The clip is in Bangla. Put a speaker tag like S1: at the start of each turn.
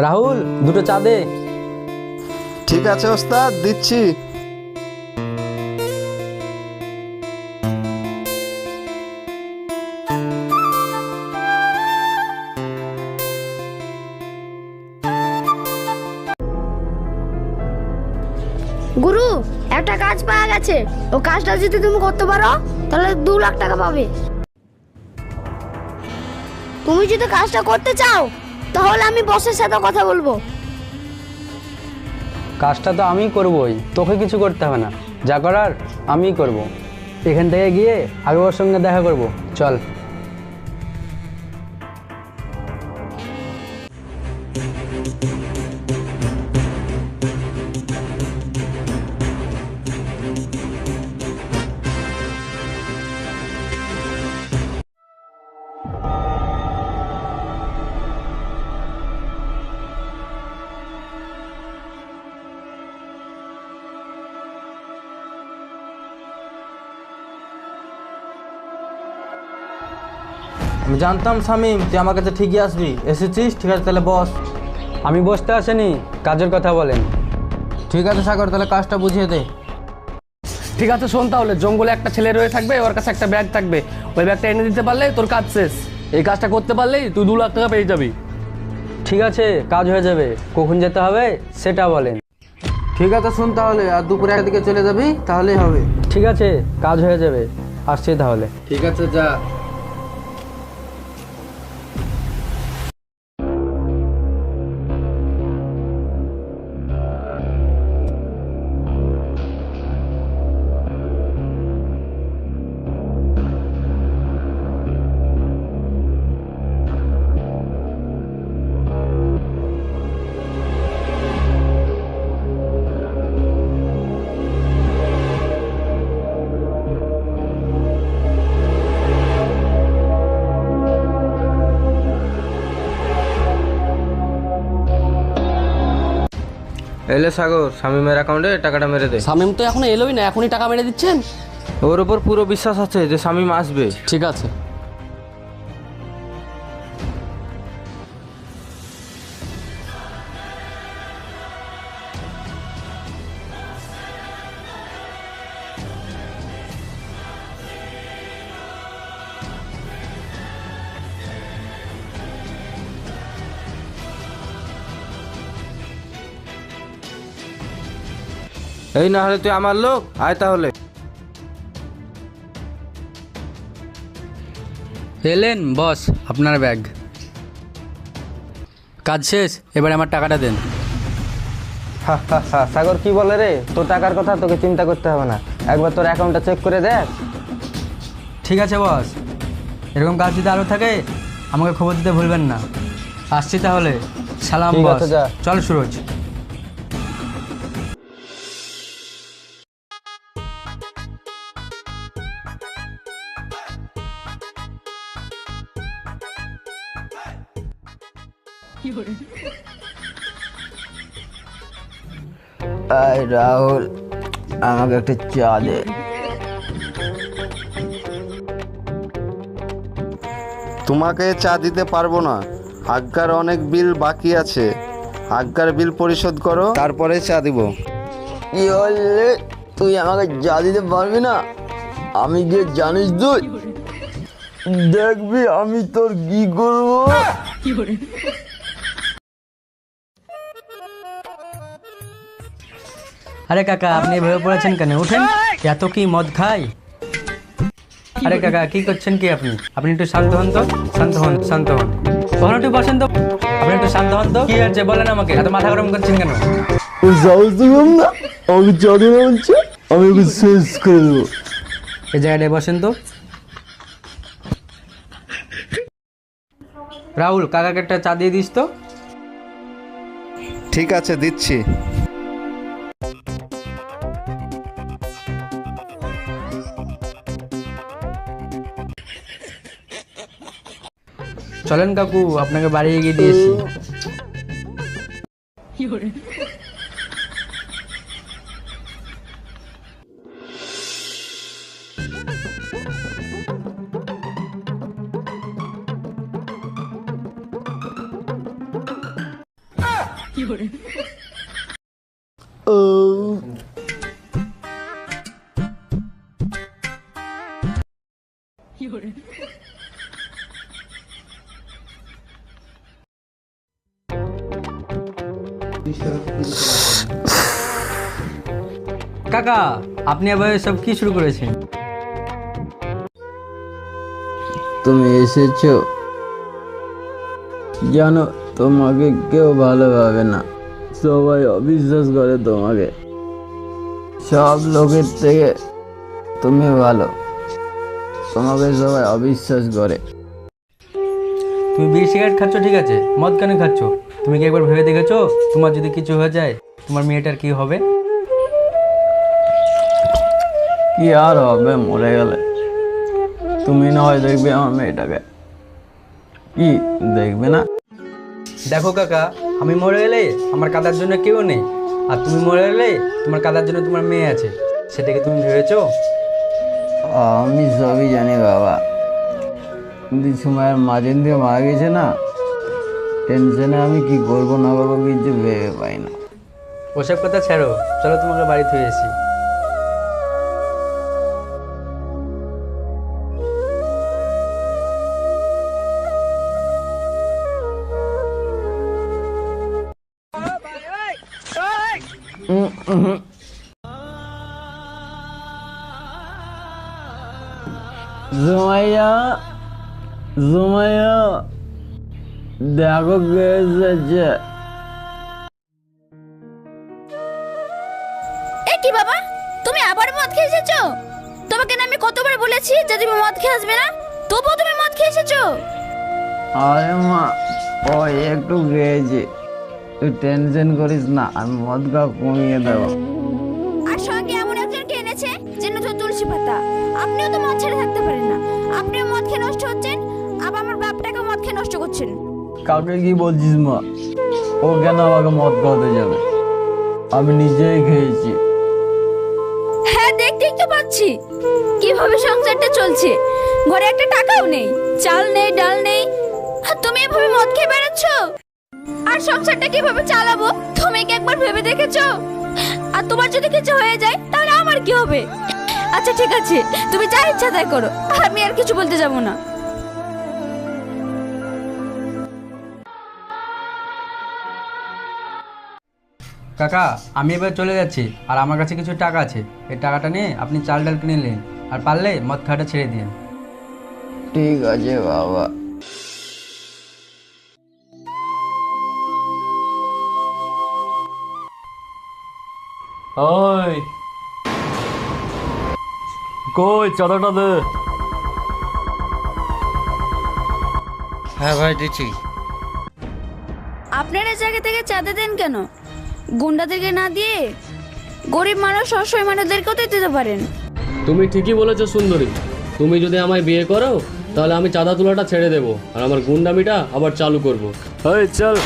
S1: রাহুল, দুটো চা দে।
S2: ঠিক আছে ওস্তাদ, দিচ্ছি।
S3: গুরু, একটা কাজ পাওয়া গেছে। ও কাজটা যদি তুমি করতে পারো তাহলে 2 লাখ টাকা পাবে। তুমি যদি কাজটা করতে চাও তাহলে আমি বসের সাথে কথা বলবো।
S1: কাজটা তো আমিই করবই, তোকে কিছু করতে হবে না। যা করার আমিই করব। এখান থেকে গিয়ে আগে ওর সঙ্গে দেখা করব। চল।
S4: আমি জানতাম শামিম তুই আমার কাছে ঠিকই আসবি, এসেছিস। ঠিক আছে তাহলে বস।
S1: আমি বসতে আসেনি, কাজের কথা বলেন।
S4: ঠিক আছে সাগর, তাহলে কাজটা বুঝিয়ে দে।
S5: ঠিক আছে শোন, তাহলে জঙ্গলে একটা ছেলে রয়ে থাকবে, ওর কাছে একটা ব্যাগ থাকবে। ওই ব্যাগটা এনে দিতে পারলে তোর কাজ শেষ। এই কাজটা করতে পারলেই তুই 2 লাখ টাকা পেয়ে যাবি।
S1: ঠিক আছে, কাজ হয়ে যাবে। কখন যেতে হবে সেটা বলেন।
S4: ঠিক আছে শুন তাহলে, আর দুপুরে একদিকে চলে যাবি, তাহলেই হবে।
S1: ঠিক আছে, কাজ হয়ে যাবে। আসছি তাহলে।
S4: ঠিক আছে যা। এলে সাগর, শামিমের অ্যাকাউন্টে টাকাটা মেরে দে।
S5: শামিম তো এখনো এলোই না, এখনই টাকা মেরে দিচ্ছেন?
S4: ওর উপর পুরো বিশ্বাস আছে যে শামিম আসবে।
S5: ঠিক আছে।
S4: এই না হলে তুই আমার লোক, আয় তাহলে।
S1: এলেন বস, আপনার ব্যাগ। কাজ শেষ, এবারে আমার টাকাটা দেন।
S4: সাগর কি বলে রে, তোর টাকার কথা তোকে চিন্তা করতে হবে না। একবার তোর অ্যাকাউন্টটা চেক করে দেখ।
S1: ঠিক আছে বস, এরকম কাজ যদি আরও থাকে আমাকে খবর দিতে ভুলবেন না। আসছি তাহলে। সালাম
S4: ঠিক
S1: বস।
S4: আছে, যা।
S1: চল সুরজ।
S2: রাহুল, আমাকে একটা চা দে। তোমাকে চা দিতে পারবো না, আজ্ঞার অনেক বিল বাকি আছে। আজ্ঞার বিল পরিশোধ করো, তারপরে চা দিব।
S6: কি হলে তুই আমাকে চা দিতে পারবি না? আমি যে জানিস তুই দেখবি আমি তোর কি করবো।
S1: আরে কাকা, আপনি এভাবে পড়েছেন কেন? উঠেন। এত কি মদ খাই? আরে কাকা, কি করছেন কি আপনি? আপনি একটু শান্ত হন তো। শান্ত হন, শান্ত হন। কখন একটু বসেন তো। আপনি একটু শান্ত হন তো। কি হচ্ছে বলেন আমাকে, এত মাথা গরম করছেন কেন?
S6: না আমাকে চা দিবে বলছে, আমি ওকে শেষ করে দেবো।
S1: এই জায়গাটায় বসেন তো। রাহুল, কাকাকে একটা চা দিয়ে দিস তো।
S2: ঠিক আছে, দিচ্ছি।
S1: চলেন কাকু, আপনাকে বাড়ি এগিয়ে দিয়েছি। কাকা, আপনি আবার সব কি শুরু করেছেন?
S6: তুমি এসেছো, জানো তোমাকে কেউ ভালোভাবে না, সবাই অবিশ্বাস করে তোমাকে। সব লোকের থেকে তুমি ভালো, তোমাকে সবাই অবিশ্বাস করে।
S1: তুমি বিড়ি সিগারেট খাচ্ছ ঠিক আছে, মদ কেন খাচ্ছ? তুমি কি একবার ভেবে দেখেছো তোমার যদি কিছু হয়ে যায় তোমার মেয়েটার কি হবে?
S6: কি আর হবে মরে গেলে? তুমি না হয় দেখবে আমার মেয়েটাকে, কি দেখবে না?
S1: দেখো কাকা, আমি মরে গেলে আমার কাদার জন্য কেউ নেই, আর তুমি মরে গেলে তোমার কাদার জন্য তোমার মেয়ে আছে, সেটাকে তুমি ভেবেছো?
S6: আমি সবই জানি বাবা, কিন্তু সময়ের মাঝে দিয়ে মারা গেছে না, টেনশনে আমি কি করবো না করবো কিছু ভেবে পাই না।
S1: ওসব কথা ছাড়ো, চলো তোমাকে বাড়ি থুয়ে এসি।
S6: জুমাইয়া, জুমাইয়া, দেখো কে এসেছে।
S3: এ কি বাবা, তুমি আবার মদ খেয়ে এসেছো? তোমাকে না আমি কতবার বলেছি যে তুমি মদ খেয়ে আসবে না, তবুও তুমি মদ খেয়ে এসেছো?
S6: আরে মা, ও একটু গেয়েছে, তুই টেনশন করিস না, আমি মদ খাওয়া কমিয়ে দেবো।
S3: আর সঙ্গে এমন একজনকে এনেছে যে নতুন তুলসী পাতা। আপনিও তো মদ ছেড়ে থাকতে পারেন না, আপনিও মদ খেয়ে নষ্ট হচ্ছেন, আবার আমার বাপটাকে মদ খেয়ে নষ্ট করছেন।
S6: কাকে কি বলছিস মা? ও কেন আমাকে মদ খাওয়াতে যাবে? আমি নিজেই খেয়েছি।
S3: হ্যাঁ, দেখতেই তো পাচ্ছি কিভাবে সংসারটা চলছে। ঘরে একটা টাকাও নেই, চাল নেই, ডাল নেই, আর তুমি এভাবে মদ খেয়ে বেড়াচ্ছ। আর সংসারটা কিভাবে চালাবো তুমি কি একবার ভেবে দেখেছো? আর তোমার যদি কিছু হয়ে যায় তাহলে আমার কি হবে? আচ্ছা ঠিক আছে, তুমি যা ইচ্ছা তাই করো, আমি আর কিছু বলতে যাব না।
S1: কাকা, আমি এবার চলে যাচ্ছি, আর আমার কাছে কিছু টাকা আছে, এই টাকাটা নিয়ে আপনি চাল ডাল কিনে নিন, আর পারলে মদ খাওয়াটা ছেড়ে দিন।
S6: ঠিক আছে বাবা।
S5: ওই কই চাঁদাটা দে।
S2: হ্যাঁ ভাই দিচ্ছি।
S3: আপনারা জায়গা থেকে চাঁদা দেন কেন? গুন্ডাদেরকে না দিয়ে গরিব মানুষ, অসহায় মানুষদেরকেও তো দিতে পারেন।
S5: তুমি ঠিকই বলেছো সুন্দরী, তুমি যদি আমায় বিয়ে করো তাহলে আমি চাঁদা তোলাটা ছেড়ে দেবো আর আমার গুন্ডামিটা আবার চালু করবো। এই চল।